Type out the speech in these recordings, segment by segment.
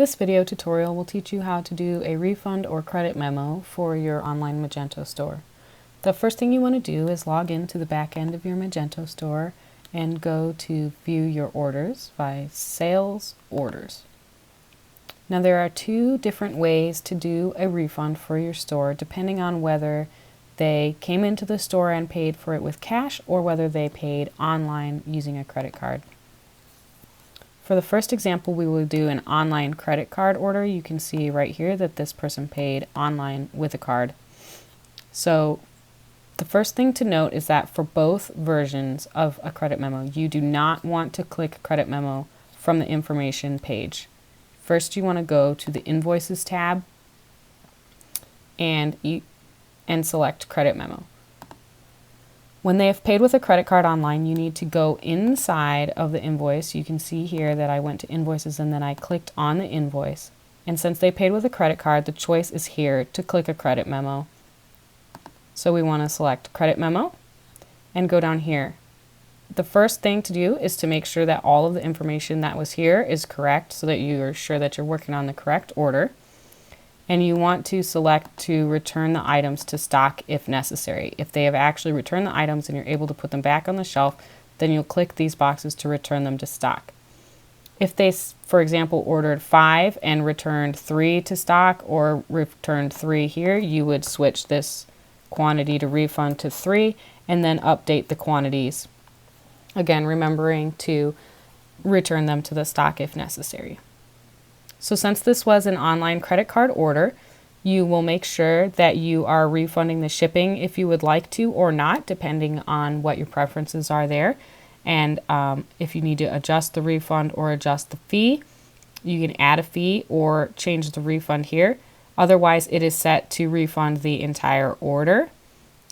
This video tutorial will teach you how to do a refund or credit memo for your online Magento store. The first thing you want to do is log into the back end of your Magento store and go to View Your Orders by Sales Orders. Now there are two different ways to do a refund for your store depending on whether they came into the store and paid for it with cash or whether they paid online using a credit card. For the first example, we will do an online credit card order. You can see right here that this person paid online with a card. So the first thing to note is that for both versions of a credit memo, you do not want to click credit memo from the information page. First, you want to go to the Invoices tab and select credit memo. When they have paid with a credit card online, you need to go inside of the invoice. You can see here that I went to Invoices and then I clicked on the invoice. And since they paid with a credit card, the choice is here to click a credit memo. So we want to select credit memo and go down here. The first thing to do is to make sure that all of the information that was here is correct so that you are sure that you're working on the correct order. And you want to select to return the items to stock if necessary. If they have actually returned the items and you're able to put them back on the shelf, then you'll click these boxes to return them to stock. If they, for example, ordered 5 and returned 3 to stock or returned 3 here, you would switch this quantity to refund to 3 and then update the quantities. Again, remembering to return them to the stock if necessary. So since this was an online credit card order, you will make sure that you are refunding the shipping if you would like to or not, depending on what your preferences are there. And if you need to adjust the refund or adjust the fee, you can add a fee or change the refund here. Otherwise, it is set to refund the entire order.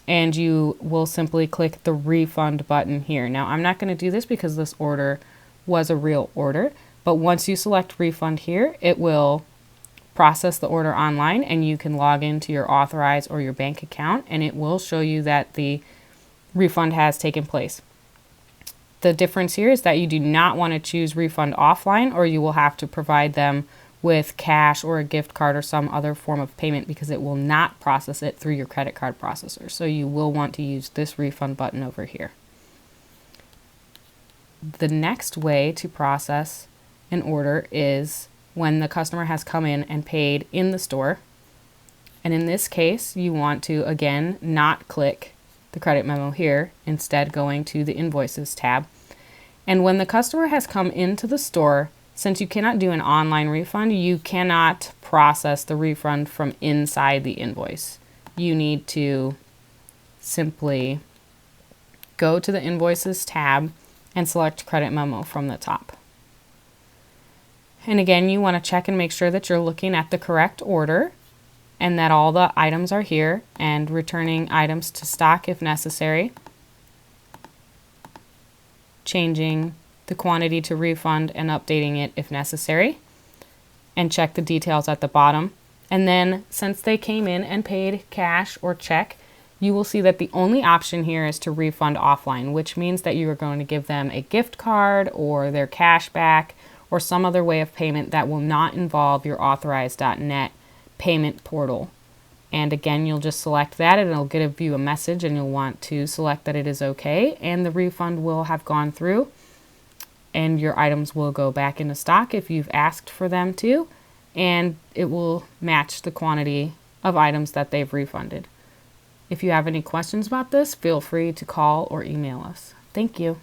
And you will simply click the refund button here. Now, I'm not going to do this because this order was a real order. But once you select refund here, it will process the order online and you can log into your authorized or your bank account and it will show you that the refund has taken place. The difference here is that you do not want to choose refund offline or you will have to provide them with cash or a gift card or some other form of payment because it will not process it through your credit card processor. So you will want to use this refund button over here. The next way to process an order is when the customer has come in and paid in the store. And in this case, you want to, again, not click the credit memo here, instead going to the Invoices tab. And when the customer has come into the store, since you cannot do an online refund, you cannot process the refund from inside the invoice. You need to simply go to the Invoices tab and select credit memo from the top. And again, you want to check and make sure that you're looking at the correct order and that all the items are here and returning items to stock if necessary. Changing the quantity to refund and updating it if necessary. And check the details at the bottom. And then since they came in and paid cash or check, you will see that the only option here is to refund offline, which means that you are going to give them a gift card or their cash back or some other way of payment that will not involve your authorized.net payment portal. And again, you'll just select that and it'll give you a message and you'll want to select that it is okay and the refund will have gone through and your items will go back into stock if you've asked for them to, and it will match the quantity of items that they've refunded. If you have any questions about this, feel free to call or email us. Thank you.